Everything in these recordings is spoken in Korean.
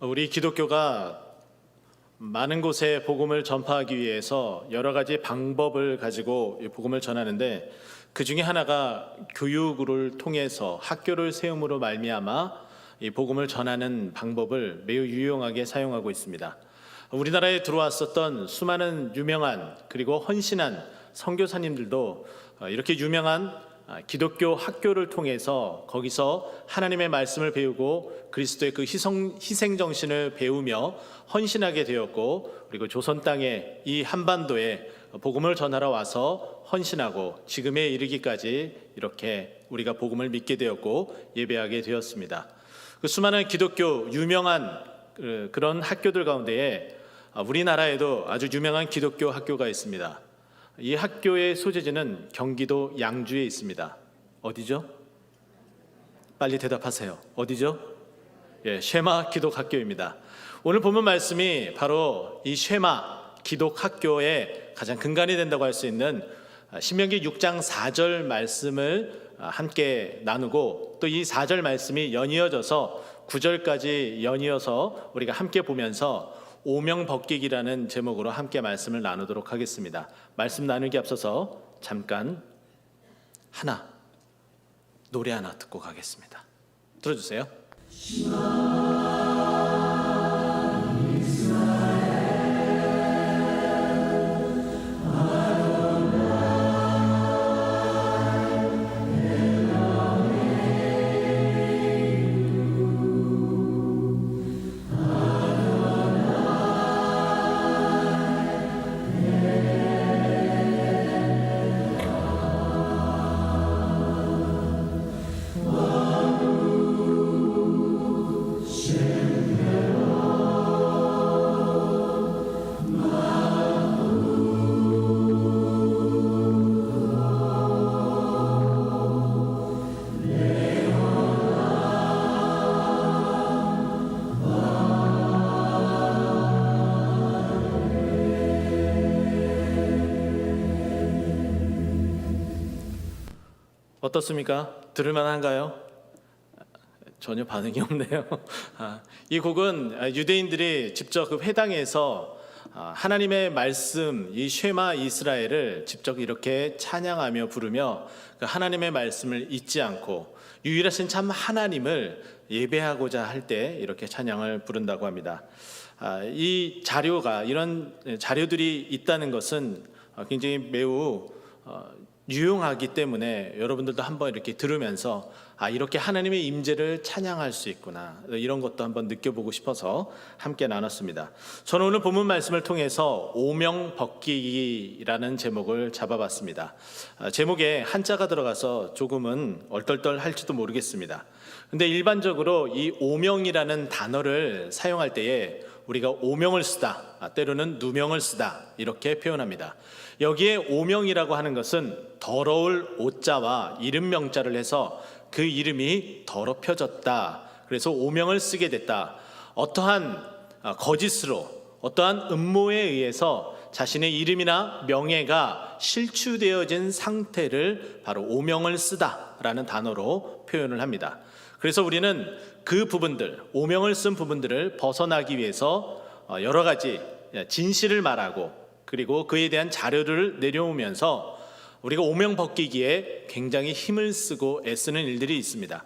우리 기독교가 많은 곳에 복음을 전파하기 위해서 여러 가지 방법을 가지고 이 복음을 전하는데, 그 중에 하나가 교육을 통해서 학교를 세움으로 말미암아 이 복음을 전하는 방법을 매우 유용하게 사용하고 있습니다. 우리나라에 들어왔었던 수많은 유명한 그리고 헌신한 선교사님들도 이렇게 유명한 기독교 학교를 통해서 거기서 하나님의 말씀을 배우고 그리스도의 그 희생 정신을 배우며 헌신하게 되었고, 그리고 조선 땅에 이 한반도에 복음을 전하러 와서 헌신하고 지금에 이르기까지 이렇게 우리가 복음을 믿게 되었고 예배하게 되었습니다. 그 수많은 기독교 유명한 그런 학교들 가운데에 우리나라에도 아주 유명한 기독교 학교가 있습니다. 이 학교의 소재지는 경기도 양주에 있습니다. 어디죠? 빨리 대답하세요. 어디죠? 쉐마 기독학교입니다. 오늘 본문 말씀이 바로 이 쉐마 기독학교의 가장 근간이 된다고 할 수 있는 신명기 6장 4절 말씀을 함께 나누고, 또 이 4절 말씀이 연이어져서 9절까지 연이어서 우리가 함께 보면서 오명벗기기라는 제목으로 함께 말씀을 나누도록 하겠습니다. 말씀 나누기 앞서서 잠깐 노래 하나 듣고 가겠습니다. 들어주세요. 어떻습니까? 들을만한가요? 전혀 반응이 없네요. 이 곡은 유대인들이 직접 그 회당에서 하나님의 말씀, 이 쉐마 이스라엘을 직접 이렇게 찬양하며 부르며 그 하나님의 말씀을 잊지 않고 유일하신 참 하나님을 예배하고자 할 때 이렇게 찬양을 부른다고 합니다. 이 자료가, 이런 자료들이 있다는 것은 굉장히 매우 유용하기 때문에 여러분들도 한번 이렇게 들으면서 이렇게 하나님의 임재를 찬양할 수 있구나, 이런 것도 한번 느껴보고 싶어서 함께 나눴습니다. 저는 오늘 본문 말씀을 통해서 오명벗기기라는 제목을 잡아봤습니다. 제목에 한자가 들어가서 조금은 얼떨떨할지도 모르겠습니다. 근데 일반적으로 이 오명이라는 단어를 사용할 때에 우리가 오명을 쓰다, 때로는 누명을 쓰다, 이렇게 표현합니다. 여기에 오명이라고 하는 것은 더러울 오자와 이름 명자를 해서 그 이름이 더럽혀졌다, 그래서 오명을 쓰게 됐다. 어떠한 거짓으로, 어떠한 음모에 의해서 자신의 이름이나 명예가 실추되어진 상태를 바로 오명을 쓰다라는 단어로 표현을 합니다. 그래서 우리는 그 부분들, 오명을 쓴 부분들을 벗어나기 위해서 여러 가지 진실을 말하고, 그리고 그에 대한 자료를 내려오면서 우리가 오명벗기기에 굉장히 힘을 쓰고 애쓰는 일들이 있습니다.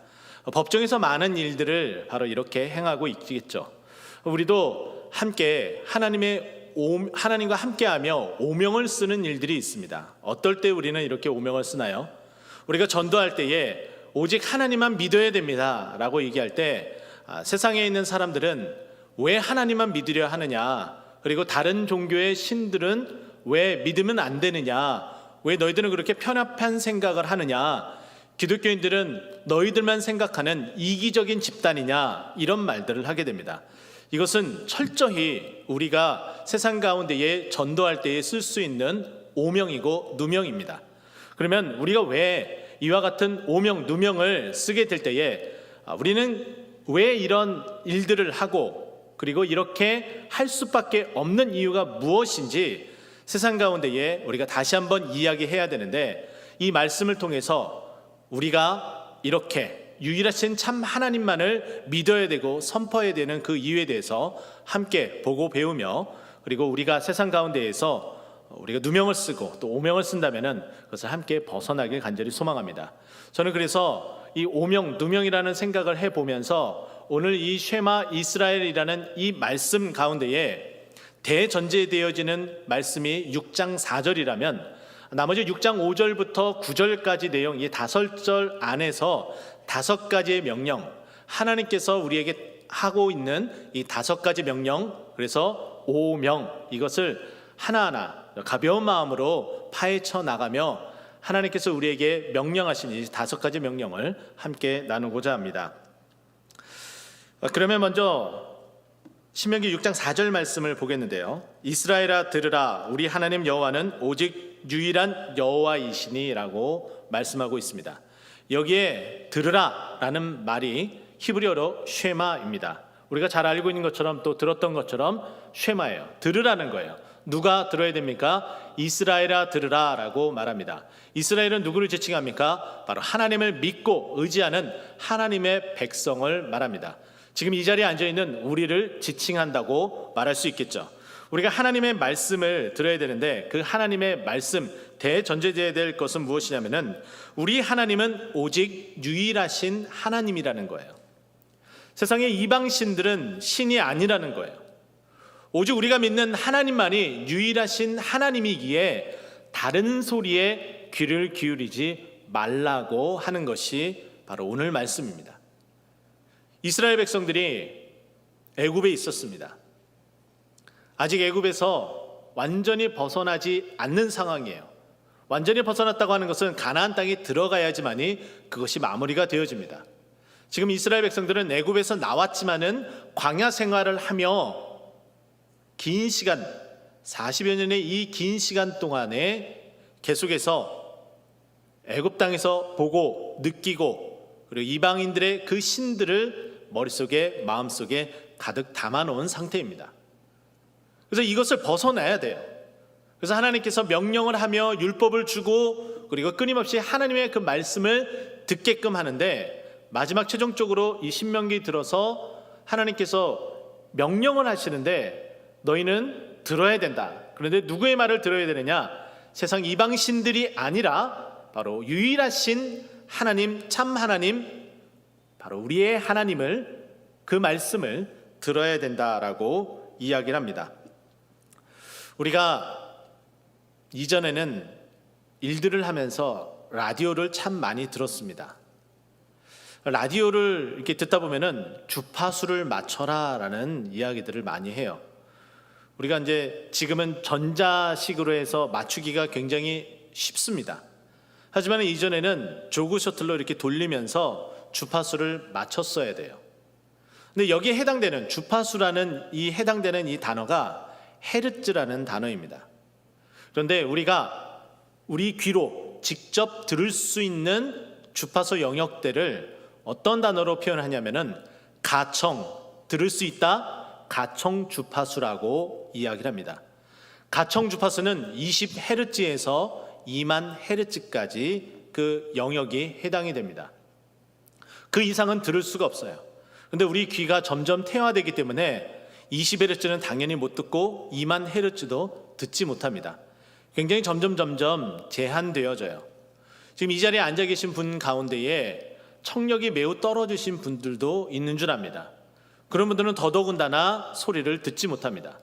법정에서 많은 일들을 바로 이렇게 행하고 있겠죠. 우리도 함께 하나님과 함께하며 오명을 쓰는 일들이 있습니다. 어떨 때 우리는 이렇게 오명을 쓰나요? 우리가 전도할 때에 오직 하나님만 믿어야 됩니다 라고 얘기할 때 세상에 있는 사람들은 왜 하나님만 믿으려 하느냐, 그리고 다른 종교의 신들은 왜 믿으면 안 되느냐, 왜 너희들은 그렇게 편협한 생각을 하느냐, 기독교인들은 너희들만 생각하는 이기적인 집단이냐, 이런 말들을 하게 됩니다. 이것은 철저히 우리가 세상 가운데에 전도할 때에 쓸 수 있는 오명이고 누명입니다. 그러면 우리가 왜 이와 같은 오명, 누명을 쓰게 될 때에 우리는 왜 이런 일들을 하고, 그리고 이렇게 할 수밖에 없는 이유가 무엇인지 세상 가운데에 우리가 다시 한번 이야기해야 되는데, 이 말씀을 통해서 우리가 이렇게 유일하신 참 하나님만을 믿어야 되고 선포해야 되는 그 이유에 대해서 함께 보고 배우며, 그리고 우리가 세상 가운데에서 우리가 누명을 쓰고 또 오명을 쓴다면은 그것을 함께 벗어나길 간절히 소망합니다. 저는 그래서 이 오명, 누명이라는 생각을 해보면서 오늘 이 쉐마 이스라엘이라는 이 말씀 가운데에 대전제되어지는 말씀이 6장 4절이라면 나머지 6장 5절부터 9절까지 내용, 이 5절 안에서 5가지의 명령, 하나님께서 우리에게 하고 있는 이 5가지 명령, 그래서 오명, 이것을 하나하나 가벼운 마음으로 파헤쳐 나가며 하나님께서 우리에게 명령하신 이 5가지 명령을 함께 나누고자 합니다. 그러면 먼저 신명기 6장 4절 말씀을 보겠는데요. 이스라엘아 들으라, 우리 하나님 여호와는 오직 유일한 여호와이시니 라고 말씀하고 있습니다. 여기에 들으라 라는 말이 히브리어로 쉐마입니다. 우리가 잘 알고 있는 것처럼 또 들었던 것처럼 쉐마예요. 들으라는 거예요. 누가 들어야 됩니까? 이스라엘아 들으라 라고 말합니다. 이스라엘은 누구를 지칭합니까? 바로 하나님을 믿고 의지하는 하나님의 백성을 말합니다. 지금 이 자리에 앉아있는 우리를 지칭한다고 말할 수 있겠죠. 우리가 하나님의 말씀을 들어야 되는데 그 하나님의 말씀, 대전제되어야 될 것은 무엇이냐면은 우리 하나님은 오직 유일하신 하나님이라는 거예요. 세상의 이방신들은 신이 아니라는 거예요. 오직 우리가 믿는 하나님만이 유일하신 하나님이기에 다른 소리에 귀를 기울이지 말라고 하는 것이 바로 오늘 말씀입니다. 이스라엘 백성들이 애굽에 있었습니다. 아직 애굽에서 완전히 벗어나지 않는 상황이에요. 완전히 벗어났다고 하는 것은 가나안 땅에 들어가야지만이 그것이 마무리가 되어집니다. 지금 이스라엘 백성들은 애굽에서 나왔지만은 광야 생활을 하며 긴 시간, 40여 년의 이 긴 시간 동안에 계속해서 애굽 땅에서 보고 느끼고 그리고 이방인들의 그 신들을 머릿속에 마음속에 가득 담아놓은 상태입니다. 그래서 이것을 벗어나야 돼요. 그래서 하나님께서 명령을 하며 율법을 주고 그리고 끊임없이 하나님의 그 말씀을 듣게끔 하는데 마지막 최종적으로 이 신명기 들어서 하나님께서 명령을 하시는데 너희는 들어야 된다. 그런데 누구의 말을 들어야 되느냐? 세상 이방신들이 아니라 바로 유일하신 하나님, 참 하나님, 바로 우리의 하나님을, 그 말씀을 들어야 된다라고 이야기를 합니다. 우리가 이전에는 일들을 하면서 라디오를 참 많이 들었습니다. 라디오를 이렇게 듣다 보면은 주파수를 맞춰라라는 이야기들을 많이 해요. 우리가 이제 지금은 전자식으로 해서 맞추기가 굉장히 쉽습니다. 하지만 이전에는 조그 셔틀로 이렇게 돌리면서 주파수를 맞췄어야 돼요. 근데 여기에 해당되는 주파수라는 해당되는 이 단어가 헤르츠라는 단어입니다. 그런데 우리가 우리 귀로 직접 들을 수 있는 주파수 영역대를 어떤 단어로 표현하냐면은 가청, 들을 수 있다, 가청 주파수라고 이야기를 합니다. 가청 주파수는 20헤르츠에서 2만 헤르츠까지 그 영역이 해당이 됩니다. 그 이상은 들을 수가 없어요. 근데 우리 귀가 점점 퇴화되기 때문에 20헤르츠는 당연히 못 듣고 2만 헤르츠도 듣지 못합니다. 굉장히 점점 제한되어져요. 지금 이 자리에 앉아 계신 분 가운데에 청력이 매우 떨어지신 분들도 있는 줄 압니다. 그런 분들은 더더군다나 소리를 듣지 못합니다.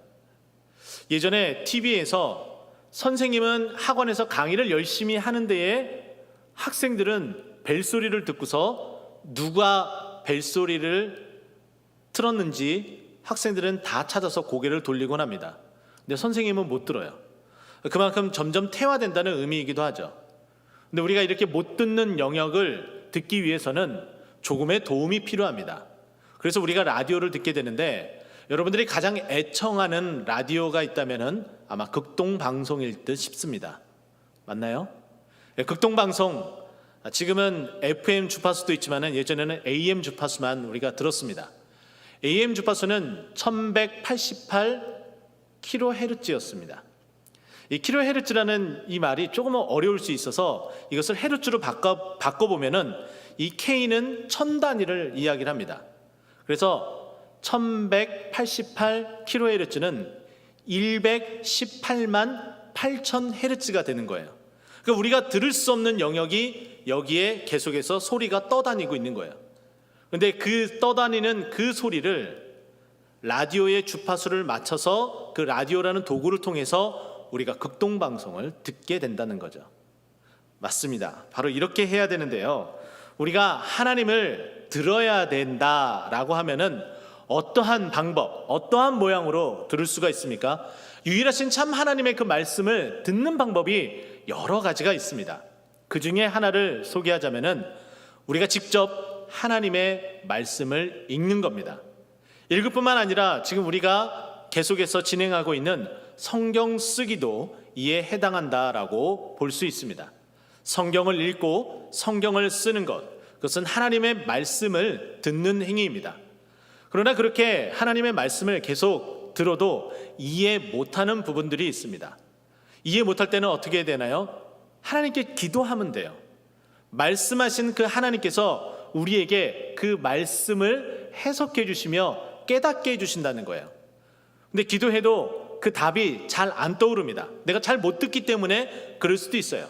예전에 TV에서 선생님은 학원에서 강의를 열심히 하는 데에 학생들은 벨소리를 듣고서 누가 벨소리를 틀었는지 학생들은 다 찾아서 고개를 돌리곤 합니다. 근데 선생님은 못 들어요. 그만큼 점점 퇴화된다는 의미이기도 하죠. 근데 우리가 이렇게 못 듣는 영역을 듣기 위해서는 조금의 도움이 필요합니다. 그래서 우리가 라디오를 듣게 되는데 여러분들이 가장 애청하는 라디오가 있다면은 아마 극동방송일 듯 싶습니다. 맞나요? 극동방송, 지금은 FM 주파수도 있지만 예전에는 AM 주파수만 우리가 들었습니다. AM 주파수는 1188kHz였습니다. 이 kHz라는 이 말이 조금 어려울 수 있어서 이것을 헤르츠로 바꿔보면은 이 K는 천 단위를 이야기를 합니다. 그래서 1188kHz는 118만 8천 헤르츠가 되는 거예요. 그러니까 우리가 들을 수 없는 영역이 여기에 계속해서 소리가 떠다니고 있는 거예요. 그런데 그 떠다니는 그 소리를 라디오의 주파수를 맞춰서 그 라디오라는 도구를 통해서 우리가 극동방송을 듣게 된다는 거죠. 맞습니다. 바로 이렇게 해야 되는데요. 우리가 하나님을 들어야 된다라고 하면은 어떠한 방법, 어떠한 모양으로 들을 수가 있습니까? 유일하신 참 하나님의 그 말씀을 듣는 방법이 여러 가지가 있습니다. 그 중에 하나를 소개하자면은 우리가 직접 하나님의 말씀을 읽는 겁니다. 읽을 뿐만 아니라 지금 우리가 계속해서 진행하고 있는 성경 쓰기도 이에 해당한다라고 볼 수 있습니다. 성경을 읽고 성경을 쓰는 것, 그것은 하나님의 말씀을 듣는 행위입니다. 그러나 그렇게 하나님의 말씀을 계속 들어도 이해 못하는 부분들이 있습니다. 이해 못할 때는 어떻게 해야 되나요? 하나님께 기도하면 돼요. 말씀하신 그 하나님께서 우리에게 그 말씀을 해석해 주시며 깨닫게 해주신다는 거예요. 근데 기도해도 그 답이 잘 안 떠오릅니다. 내가 잘 못 듣기 때문에 그럴 수도 있어요.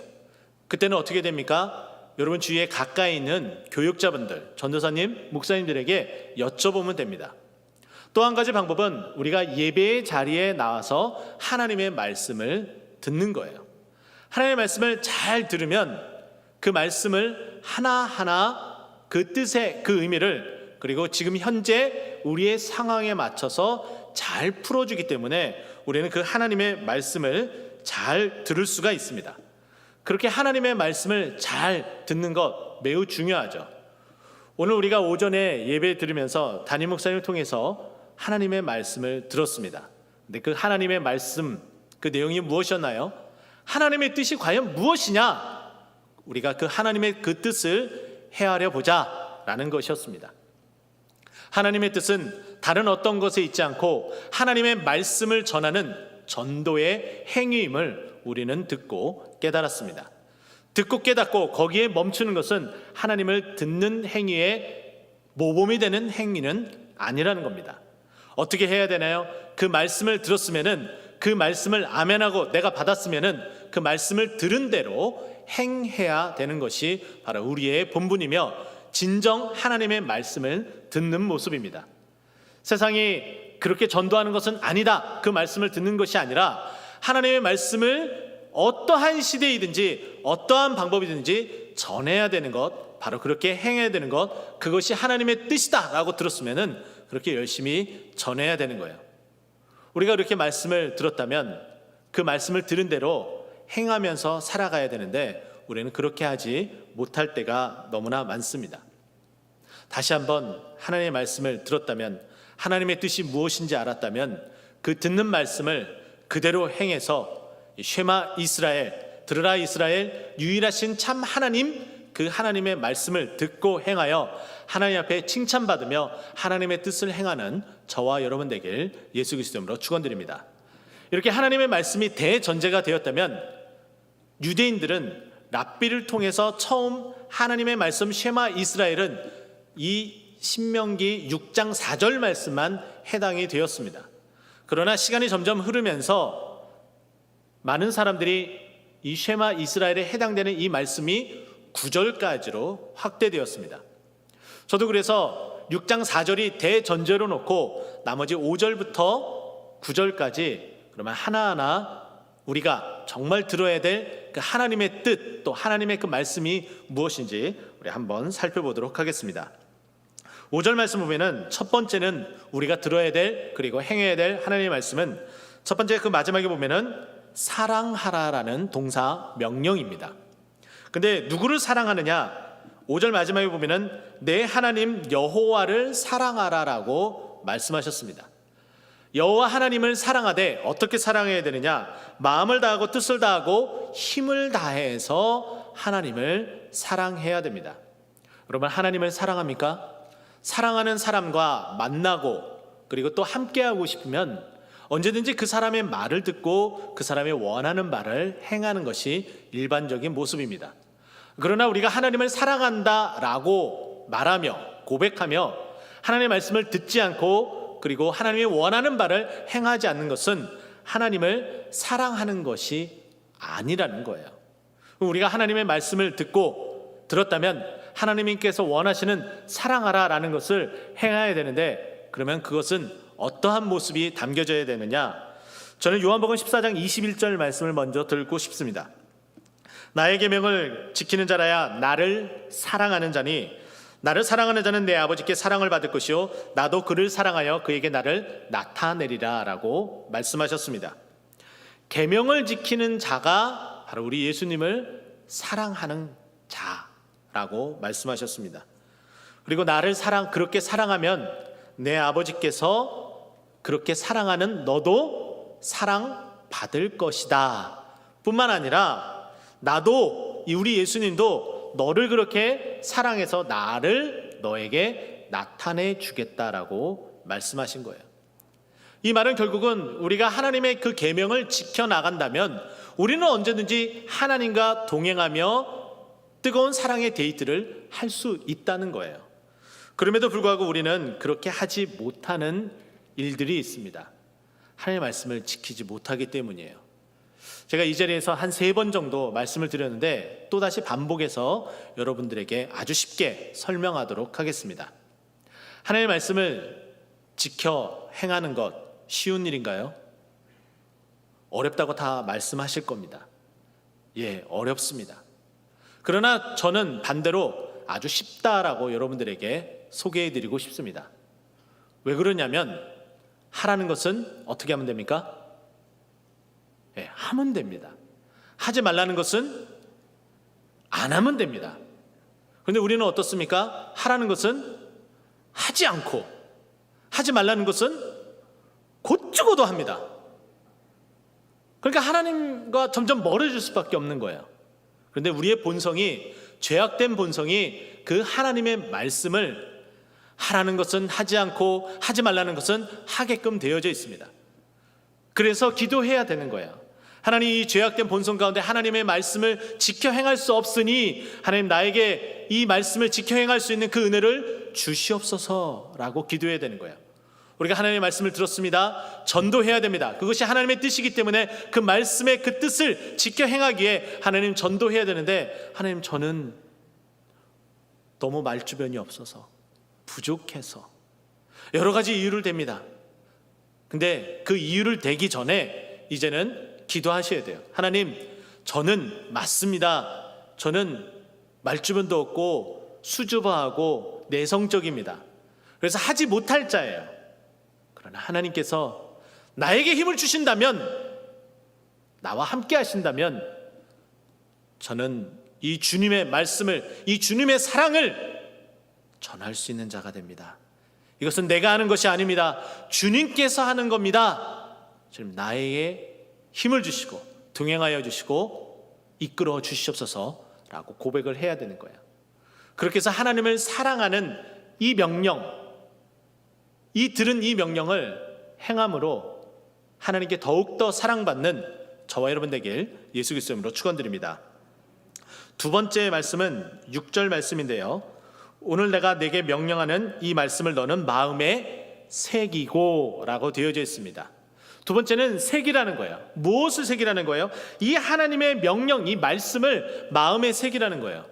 그때는 어떻게 됩니까? 여러분 주위에 가까이 있는 교육자분들, 전도사님, 목사님들에게 여쭤보면 됩니다. 또 한 가지 방법은 우리가 예배의 자리에 나와서 하나님의 말씀을 듣는 거예요. 하나님의 말씀을 잘 들으면 그 말씀을 하나하나 그 뜻의 그 의미를, 그리고 지금 현재 우리의 상황에 맞춰서 잘 풀어주기 때문에 우리는 그 하나님의 말씀을 잘 들을 수가 있습니다. 그렇게 하나님의 말씀을 잘 듣는 것 매우 중요하죠. 오늘 우리가 오전에 예배 들으면서 담임 목사님을 통해서 하나님의 말씀을 들었습니다. 근데 그 하나님의 말씀, 그 내용이 무엇이었나요? 하나님의 뜻이 과연 무엇이냐? 우리가 그 하나님의 그 뜻을 헤아려 보자라는 것이었습니다. 하나님의 뜻은 다른 어떤 것에 있지 않고 하나님의 말씀을 전하는 전도의 행위임을 우리는 듣고 깨달았습니다. 듣고 깨닫고 거기에 멈추는 것은 하나님을 듣는 행위의 모범이 되는 행위는 아니라는 겁니다. 어떻게 해야 되나요? 그 말씀을 들었으면은 그 말씀을 아멘하고 내가 받았으면은 그 말씀을 들은 대로 행해야 되는 것이 바로 우리의 본분이며 진정 하나님의 말씀을 듣는 모습입니다. 세상이 그렇게 전도하는 것은 아니다, 그 말씀을 듣는 것이 아니라 하나님의 말씀을 어떠한 시대이든지 어떠한 방법이든지 전해야 되는 것, 바로 그렇게 행해야 되는 것, 그것이 하나님의 뜻이다 라고 들었으면은 그렇게 열심히 전해야 되는 거예요. 우리가 그렇게 말씀을 들었다면 그 말씀을 들은 대로 행하면서 살아가야 되는데 우리는 그렇게 하지 못할 때가 너무나 많습니다. 다시 한번 하나님의 말씀을 들었다면, 하나님의 뜻이 무엇인지 알았다면 그 듣는 말씀을 그대로 행해서 쉐마 이스라엘, 들으라 이스라엘, 유일하신 참 하나님, 그 하나님의 말씀을 듣고 행하여 하나님 앞에 칭찬받으며 하나님의 뜻을 행하는 저와 여러분 되길 예수 그리스도 이름으로 축원드립니다. 이렇게 하나님의 말씀이 대전제가 되었다면 유대인들은 랍비를 통해서 처음 하나님의 말씀 쉐마 이스라엘은 이 신명기 6장 4절 말씀만 해당이 되었습니다. 그러나 시간이 점점 흐르면서 많은 사람들이 이 쉐마 이스라엘에 해당되는 이 말씀이 9절까지로 확대되었습니다. 저도 그래서 6장 4절이 대전제로 놓고 나머지 5절부터 9절까지 그러면 하나하나 우리가 정말 들어야 될 그 하나님의 뜻, 또 하나님의 그 말씀이 무엇인지 우리 한번 살펴보도록 하겠습니다. 5절 말씀 보면은 첫 번째는 우리가 들어야 될, 그리고 행해야 될 하나님의 말씀은 첫 번째 그 마지막에 보면은 사랑하라라는 동사 명령입니다. 근데 누구를 사랑하느냐? 5절 마지막에 보면은 내 하나님 여호와를 사랑하라라고 말씀하셨습니다. 여호와 하나님을 사랑하되 어떻게 사랑해야 되느냐? 마음을 다하고 뜻을 다하고 힘을 다해서 하나님을 사랑해야 됩니다. 여러분, 하나님을 사랑합니까? 사랑하는 사람과 만나고 그리고 또 함께하고 싶으면 언제든지 그 사람의 말을 듣고 그 사람의 원하는 말을 행하는 것이 일반적인 모습입니다. 그러나 우리가 하나님을 사랑한다라고 말하며 고백하며 하나님의 말씀을 듣지 않고 그리고 하나님이 원하는 바를 행하지 않는 것은 하나님을 사랑하는 것이 아니라는 거예요. 우리가 하나님의 말씀을 듣고 들었다면 하나님께서 원하시는 사랑하라라는 것을 행해야 되는데, 그러면 그것은 어떠한 모습이 담겨져야 되느냐? 저는 요한복음 14장 21절 말씀을 먼저 들고 싶습니다. 나의 계명을 지키는 자라야 나를 사랑하는 자니 나를 사랑하는 자는 내 아버지께 사랑을 받을 것이요 나도 그를 사랑하여 그에게 나를 나타내리라 라고 말씀하셨습니다. 계명을 지키는 자가 바로 우리 예수님을 사랑하는 자라고 말씀하셨습니다. 그리고 나를 그렇게 사랑하면 내 아버지께서 그렇게 사랑하는 너도 사랑받을 것이다 뿐만 아니라 나도, 우리 예수님도 너를 그렇게 사랑해서 나를 너에게 나타내 주겠다라고 말씀하신 거예요. 이 말은 결국은 우리가 하나님의 그 계명을 지켜나간다면 우리는 언제든지 하나님과 동행하며 뜨거운 사랑의 데이트를 할 수 있다는 거예요. 그럼에도 불구하고 우리는 그렇게 하지 못하는 일들이 있습니다. 하나님의 말씀을 지키지 못하기 때문이에요. 제가 이 자리에서 한 3번 정도 말씀을 드렸는데 또다시 반복해서 여러분들에게 아주 쉽게 설명하도록 하겠습니다. 하나님의 말씀을 지켜 행하는 것 쉬운 일인가요? 어렵다고 다 말씀하실 겁니다. 예, 어렵습니다. 그러나 저는 반대로 아주 쉽다라고 여러분들에게 소개해드리고 싶습니다. 왜 그러냐면 하라는 것은 어떻게 하면 됩니까? 예, 하면 됩니다. 하지 말라는 것은 안 하면 됩니다. 그런데 우리는 어떻습니까? 하라는 것은 하지 않고 하지 말라는 것은 곧 죽어도 합니다. 그러니까 하나님과 점점 멀어질 수밖에 없는 거예요. 그런데 우리의 본성이, 죄악된 본성이 그 하나님의 말씀을 하라는 것은 하지 않고 하지 말라는 것은 하게끔 되어져 있습니다. 그래서 기도해야 되는 거예요. 하나님, 이 죄악된 본성 가운데 하나님의 말씀을 지켜 행할 수 없으니 하나님 나에게 이 말씀을 지켜 행할 수 있는 그 은혜를 주시옵소서라고 기도해야 되는 거예요. 우리가 하나님의 말씀을 들었습니다. 전도해야 됩니다. 그것이 하나님의 뜻이기 때문에 그 말씀의 그 뜻을 지켜 행하기에 하나님 전도해야 되는데, 하나님 저는 너무 말주변이 없어서 부족해서 여러 가지 이유를 댑니다. 근데 그 이유를 대기 전에 이제는 기도하셔야 돼요. 하나님, 저는 맞습니다. 저는 말주변도 없고 수줍어하고 내성적입니다. 그래서 하지 못할 자예요. 그러나 하나님께서 나에게 힘을 주신다면, 나와 함께 하신다면 저는 이 주님의 말씀을, 이 주님의 사랑을 전할 수 있는 자가 됩니다. 이것은 내가 하는 것이 아닙니다. 주님께서 하는 겁니다. 지금 나에게 힘을 주시고 동행하여 주시고 이끌어 주시옵소서라고 고백을 해야 되는 거예요. 그렇게 해서 하나님을 사랑하는 이 명령, 들은 이 명령을 행함으로 하나님께 더욱더 사랑받는 저와 여러분 되길 예수 그리스도 이름으로 축원드립니다. 두 번째 말씀은 6절 말씀인데요, 오늘 내가 내게 명령하는 이 말씀을 너는 마음에 새기고 라고 되어져 있습니다. 두 번째는 새기라는 거예요. 무엇을 새기라는 거예요? 이 하나님의 명령, 이 말씀을 마음에 새기라는 거예요.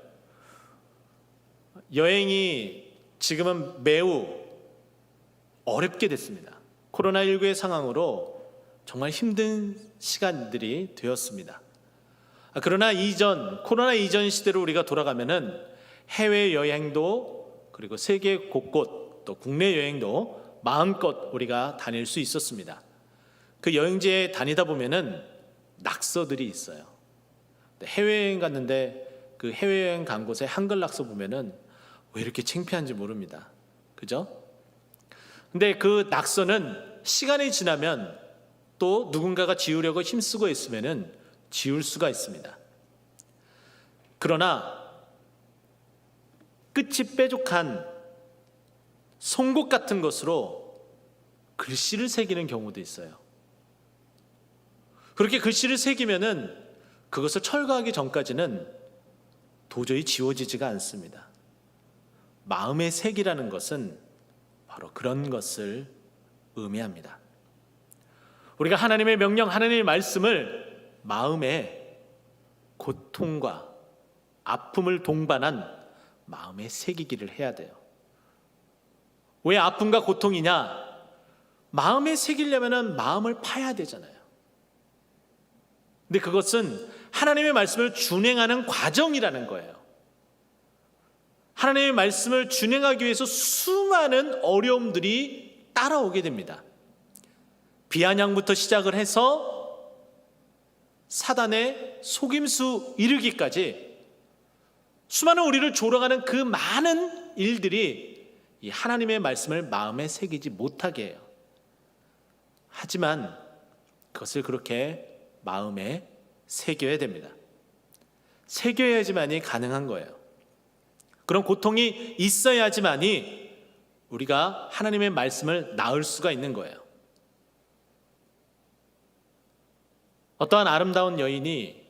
여행이 지금은 매우 어렵게 됐습니다. 코로나19의 상황으로 정말 힘든 시간들이 되었습니다. 그러나 코로나 이전 시대로 우리가 돌아가면은 해외여행도 그리고 세계 곳곳 또 국내 여행도 마음껏 우리가 다닐 수 있었습니다. 그 여행지에 다니다 보면은 낙서들이 있어요. 해외여행 갔는데 그 해외여행 간 곳에 한글 낙서 보면은 왜 이렇게 창피한지 모릅니다. 그죠? 근데 그 낙서는 시간이 지나면 또 누군가가 지우려고 힘쓰고 있으면은 지울 수가 있습니다. 그러나 끝이 뾰족한 송곳 같은 것으로 글씨를 새기는 경우도 있어요. 그렇게 글씨를 새기면은 그것을 철거하기 전까지는 도저히 지워지지가 않습니다. 마음의 색이라는 것은 바로 그런 것을 의미합니다. 우리가 하나님의 명령, 하나님의 말씀을 마음에 고통과 아픔을 동반한 마음에 새기기를 해야 돼요. 왜 아픔과 고통이냐? 마음에 새기려면 마음을 파야 되잖아요. 근데 그것은 하나님의 말씀을 준행하는 과정이라는 거예요. 하나님의 말씀을 준행하기 위해서 수많은 어려움들이 따라오게 됩니다. 비아냥부터 시작을 해서 사단의 속임수 이르기까지 수많은 우리를 조롱하는 그 많은 일들이 이 하나님의 말씀을 마음에 새기지 못하게 해요. 하지만 그것을 그렇게 마음에 새겨야 됩니다. 새겨야지만이 가능한 거예요. 그런 고통이 있어야지만이 우리가 하나님의 말씀을 나을 수가 있는 거예요. 어떠한 아름다운 여인이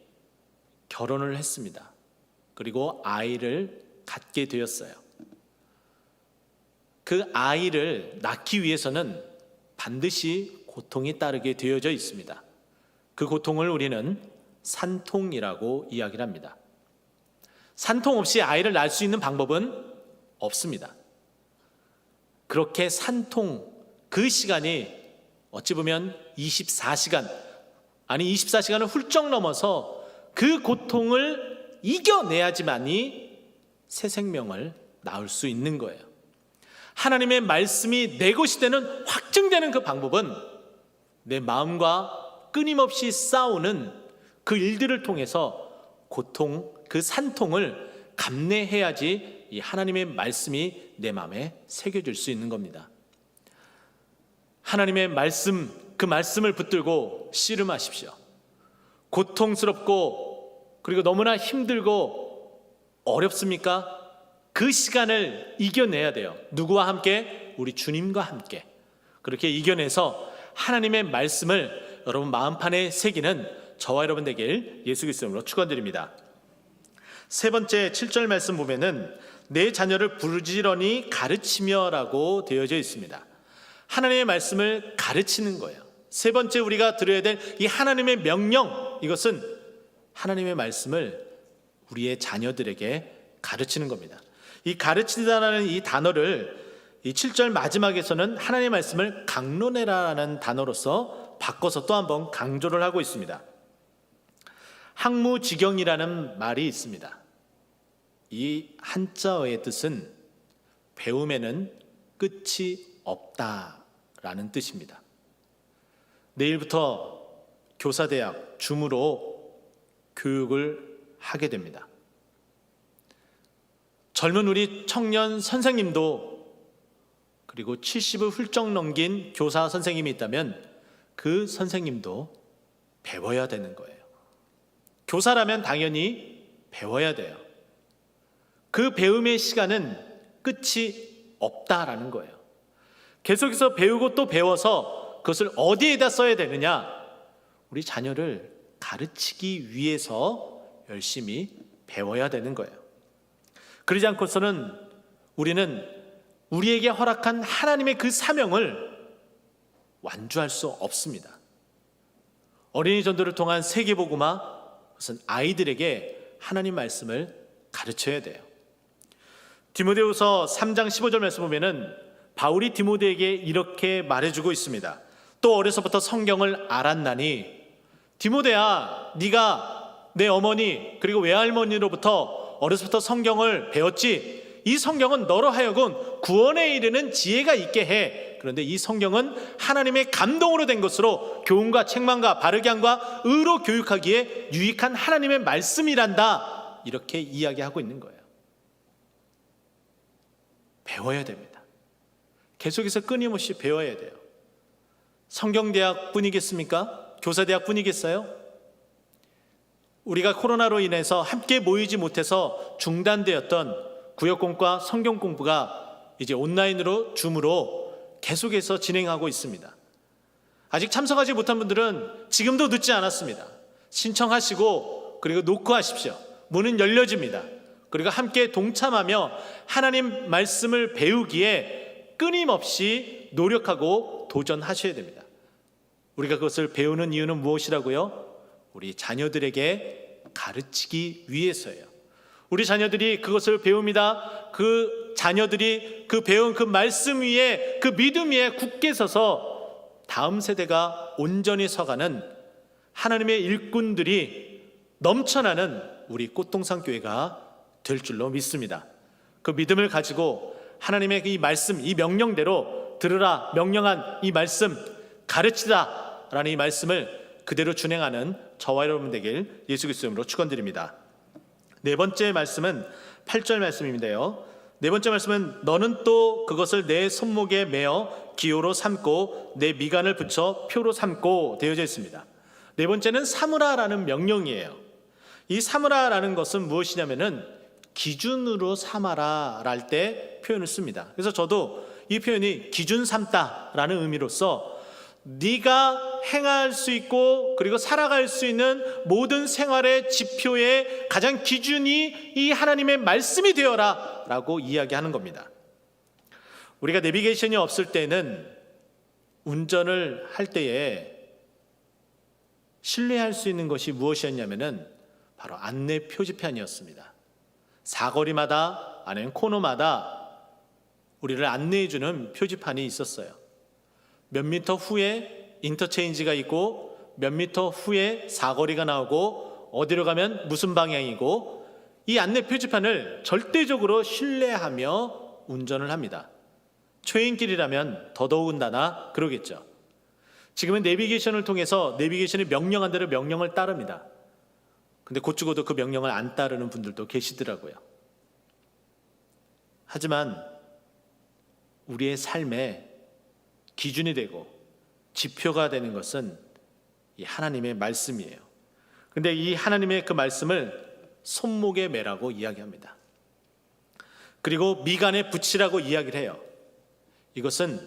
결혼을 했습니다. 그리고 아이를 갖게 되었어요. 그 아이를 낳기 위해서는 반드시 고통이 따르게 되어져 있습니다. 그 고통을 우리는 산통이라고 이야기를 합니다. 산통 없이 아이를 낳을 수 있는 방법은 없습니다. 그렇게 산통, 그 시간이 어찌 보면 24시간, 아니 24시간을 훌쩍 넘어서 그 고통을 이겨내야지만이 새 생명을 낳을 수 있는 거예요. 하나님의 말씀이 내 것이 되는, 확증되는 그 방법은 내 마음과 끊임없이 싸우는 그 일들을 통해서 고통, 그 산통을 감내해야지 이 하나님의 말씀이 내 마음에 새겨질 수 있는 겁니다. 하나님의 말씀, 그 말씀을 붙들고 씨름하십시오. 고통스럽고 그리고 너무나 힘들고 어렵습니까? 그 시간을 이겨내야 돼요. 누구와 함께? 우리 주님과 함께. 그렇게 이겨내서 하나님의 말씀을 여러분 마음판에 새기는 저와 여러분 되길 예수 그리스도 이름으로 축원드립니다. 세 번째 7절 말씀 보면은 내 자녀를 부지런히 가르치며라고 되어져 있습니다. 하나님의 말씀을 가르치는 거예요. 세 번째 우리가 들어야 될 이 하나님의 명령, 이것은 하나님의 말씀을 우리의 자녀들에게 가르치는 겁니다. 이 가르치다라는 이 단어를 이 7절 마지막에서는 하나님의 말씀을 강론해라라는 단어로서 바꿔서 또 한번 강조를 하고 있습니다. 학무지경이라는 말이 있습니다. 이 한자어의 뜻은 배움에는 끝이 없다라는 뜻입니다. 내일부터 교사대학 줌으로 교육을 하게 됩니다. 젊은 우리 청년 선생님도 그리고 70을 훌쩍 넘긴 교사 선생님이 있다면 그 선생님도 배워야 되는 거예요. 교사라면 당연히 배워야 돼요. 그 배움의 시간은 끝이 없다라는 거예요. 계속해서 배우고 또 배워서 그것을 어디에다 써야 되느냐? 우리 자녀를 가르치기 위해서 열심히 배워야 되는 거예요. 그러지 않고서는 우리는 우리에게 허락한 하나님의 그 사명을 완주할 수 없습니다. 어린이 전도를 통한 세계복음화, 그것은 아이들에게 하나님 말씀을 가르쳐야 돼요. 디모데후서 3장 15절 말씀 보면은 바울이 디모데에게 이렇게 말해주고 있습니다. 또 어려서부터 성경을 알았나니 디모데야, 네가 내 어머니 그리고 외할머니로부터 어려서부터 성경을 배웠지. 이 성경은 너로 하여금 구원에 이르는 지혜가 있게 해. 그런데 이 성경은 하나님의 감동으로 된 것으로 교훈과 책망과 바르게 함과 의로 교육하기에 유익한 하나님의 말씀이란다. 이렇게 이야기하고 있는 거예요. 배워야 됩니다. 계속해서 끊임없이 배워야 돼요. 성경대학 뿐이겠습니까? 교사대학 뿐이겠어요? 우리가 코로나로 인해서 함께 모이지 못해서 중단되었던 구역공과 성경 공부가 이제 온라인으로 줌으로 계속해서 진행하고 있습니다. 아직 참석하지 못한 분들은 지금도 늦지 않았습니다. 신청하시고 그리고 노크하십시오. 문은 열려집니다. 그리고 함께 동참하며 하나님 말씀을 배우기에 끊임없이 노력하고 도전하셔야 됩니다. 우리가 그것을 배우는 이유는 무엇이라고요? 우리 자녀들에게 가르치기 위해서예요. 우리 자녀들이 그것을 배웁니다. 그 자녀들이 그 배운 그 말씀 위에, 그 믿음 위에 굳게 서서 다음 세대가 온전히 서가는 하나님의 일꾼들이 넘쳐나는 우리 꽃동산 교회가 될 줄로 믿습니다. 그 믿음을 가지고 하나님의 이 말씀, 이 명령대로 들으라 명령한 이 말씀, 가르치다 라는 이 말씀을 그대로 준행하는 저와 여러분 되길 예수 그리스도 이름으로 축원드립니다. 네 번째 말씀은 8절 말씀인데요. 네 번째 말씀은 너는 또 그것을 내 손목에 매어 기호로 삼고 내 미간을 붙여 표로 삼고 되어져 있습니다. 네 번째는 삼으라라는 명령이에요. 이 삼으라라는 것은 무엇이냐면은 기준으로 삼아라 랄 때 표현을 씁니다. 그래서 저도 이 표현이 기준 삼다라는 의미로서 네가 행할 수 있고 그리고 살아갈 수 있는 모든 생활의 지표의 가장 기준이 이 하나님의 말씀이 되어라 라고 이야기하는 겁니다. 우리가 내비게이션이 없을 때는 운전을 할 때에 신뢰할 수 있는 것이 무엇이었냐면은 바로 안내 표지판이었습니다. 사거리마다 아니면 코너마다 우리를 안내해주는 표지판이 있었어요. 몇 미터 후에 인터체인지가 있고 몇 미터 후에 사거리가 나오고 어디로 가면 무슨 방향이고, 이 안내 표지판을 절대적으로 신뢰하며 운전을 합니다. 초행길이라면 더더군다나 그러겠죠. 지금은 내비게이션을 통해서 내비게이션이 명령한 대로 명령을 따릅니다. 근데 곧 죽어도 그 명령을 안 따르는 분들도 계시더라고요. 하지만 우리의 삶에 기준이 되고 지표가 되는 것은 이 하나님의 말씀이에요. 근데 이 하나님의 그 말씀을 손목에 매라고 이야기합니다. 그리고 미간에 붙이라고 이야기를 해요. 이것은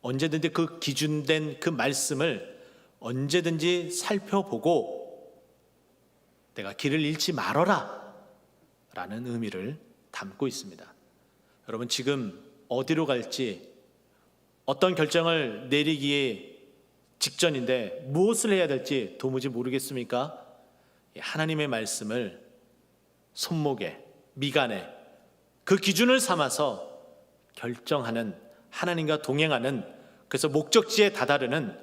언제든지 그 기준된 그 말씀을 언제든지 살펴보고 내가 길을 잃지 말아라 라는 의미를 담고 있습니다. 여러분, 지금 어디로 갈지 어떤 결정을 내리기에 직전인데 무엇을 해야 될지 도무지 모르겠습니까? 하나님의 말씀을 손목에, 미간에 그 기준을 삼아서 결정하는, 하나님과 동행하는, 그래서 목적지에 다다르는,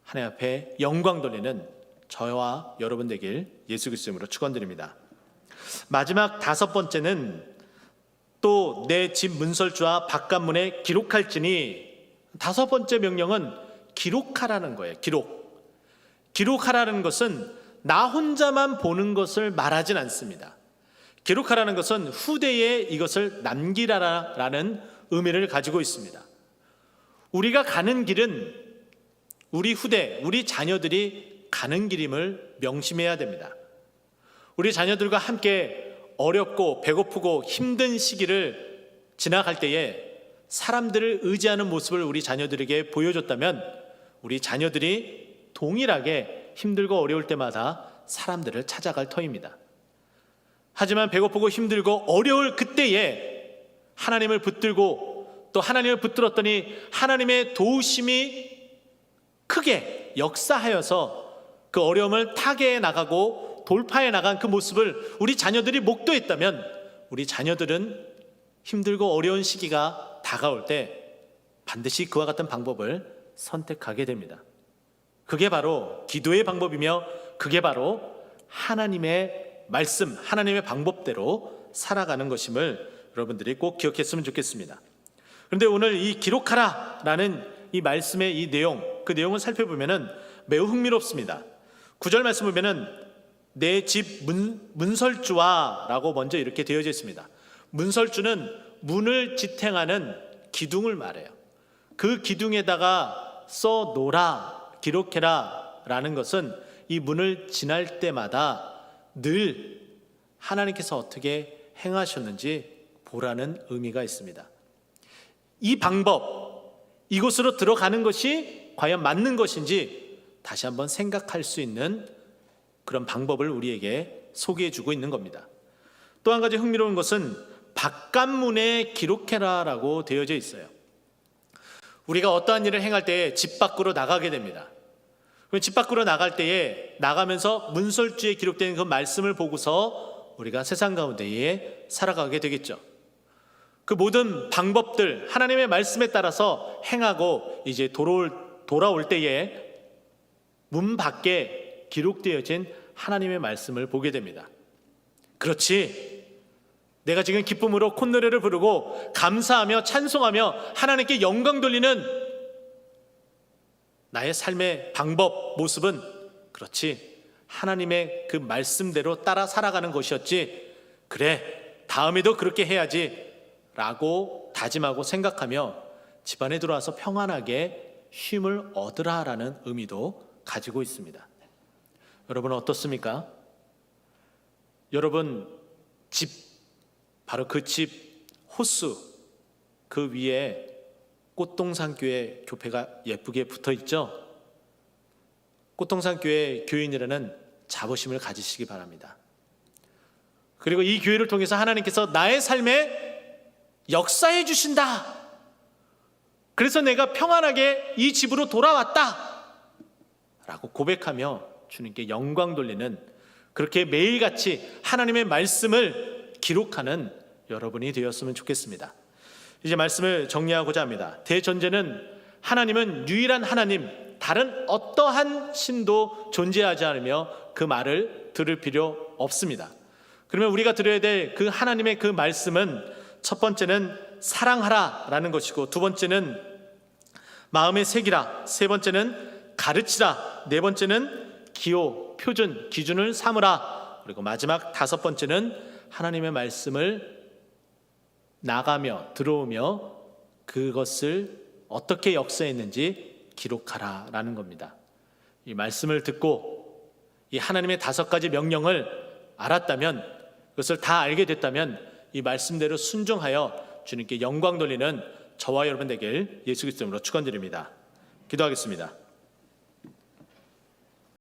하나님 앞에 영광 돌리는 저와 여러분 되길 예수 그리스도 이름으로 축원드립니다. 마지막 다섯 번째는 또 내 집 문설주와 바깥문에 기록할지니, 다섯 번째 명령은 기록하라는 거예요. 기록하라는 것은 나 혼자만 보는 것을 말하진 않습니다. 기록하라는 것은 후대에 이것을 남기라라는 의미를 가지고 있습니다. 우리가 가는 길은 우리 후대, 우리 자녀들이 가는 길임을 명심해야 됩니다. 우리 자녀들과 함께 어렵고 배고프고 힘든 시기를 지나갈 때에 사람들을 의지하는 모습을 우리 자녀들에게 보여줬다면 우리 자녀들이 동일하게 힘들고 어려울 때마다 사람들을 찾아갈 터입니다. 하지만 배고프고 힘들고 어려울 그때에 하나님을 붙들고 또 하나님을 붙들었더니 하나님의 도우심이 크게 역사하여서 그 어려움을 타개해 나가고 돌파해 나간 그 모습을 우리 자녀들이 목도했다면 우리 자녀들은 힘들고 어려운 시기가 다가올 때 반드시 그와 같은 방법을 선택하게 됩니다. 그게 바로 기도의 방법이며 그게 바로 하나님의 말씀, 하나님의 방법대로 살아가는 것임을 여러분들이 꼭 기억했으면 좋겠습니다. 그런데 오늘 이 기록하라라는 이 말씀의 이 내용, 그 내용을 살펴보면은 매우 흥미롭습니다. 9절 말씀 보면은 내 집 문설주와 라고 먼저 이렇게 되어져 있습니다. 문설주는 문을 지탱하는 기둥을 말해요. 그 기둥에다가 써놓으라, 기록해라 라는 것은 이 문을 지날 때마다 늘 하나님께서 어떻게 행하셨는지 보라는 의미가 있습니다. 이 방법, 이곳으로 들어가는 것이 과연 맞는 것인지 다시 한번 생각할 수 있는 그런 방법을 우리에게 소개해 주고 있는 겁니다. 또 한 가지 흥미로운 것은 바깥문에 기록해라라고 되어져 있어요. 우리가 어떠한 일을 행할 때에 집 밖으로 나가게 됩니다. 집 밖으로 나갈 때에 나가면서 문설주에 기록된 그 말씀을 보고서 우리가 세상 가운데에 살아가게 되겠죠. 그 모든 방법들 하나님의 말씀에 따라서 행하고 이제 돌아올 때에 문 밖에 기록되어진 하나님의 말씀을 보게 됩니다. 그렇지, 내가 지금 기쁨으로 콧노래를 부르고 감사하며 찬송하며 하나님께 영광 돌리는 나의 삶의 방법, 모습은 그렇지, 하나님의 그 말씀대로 따라 살아가는 것이었지, 그래 다음에도 그렇게 해야지 라고 다짐하고 생각하며 집안에 들어와서 평안하게 쉼을 얻으라라는 의미도 가지고 있습니다. 여러분은 어떻습니까? 여러분 집, 바로 그 집 호수 그 위에 꽃동산교회 교회가 예쁘게 붙어 있죠? 꽃동산교회 교인이라는 자부심을 가지시기 바랍니다. 그리고 이 교회를 통해서 하나님께서 나의 삶에 역사해 주신다, 그래서 내가 평안하게 이 집으로 돌아왔다 라고 고백하며 주님께 영광 돌리는, 그렇게 매일같이 하나님의 말씀을 기록하는 여러분이 되었으면 좋겠습니다. 이제 말씀을 정리하고자 합니다. 대전제는 하나님은 유일한 하나님, 다른 어떠한 신도 존재하지 않으며 그 말을 들을 필요 없습니다. 그러면 우리가 들어야 될 그 하나님의 그 말씀은 첫 번째는 사랑하라 라는 것이고, 두 번째는 마음에 새기라, 세 번째는 가르치라, 네 번째는 기호, 표준, 기준을 삼으라, 그리고 마지막 다섯 번째는 하나님의 말씀을 나가며 들어오며 그것을 어떻게 역사했는지 기록하라 라는 겁니다. 이 말씀을 듣고 이 하나님의 다섯 가지 명령을 알았다면, 그것을 다 알게 됐다면 이 말씀대로 순종하여 주님께 영광 돌리는 저와 여러분 되길 예수 그리스도 이름으로 축원드립니다. 기도하겠습니다.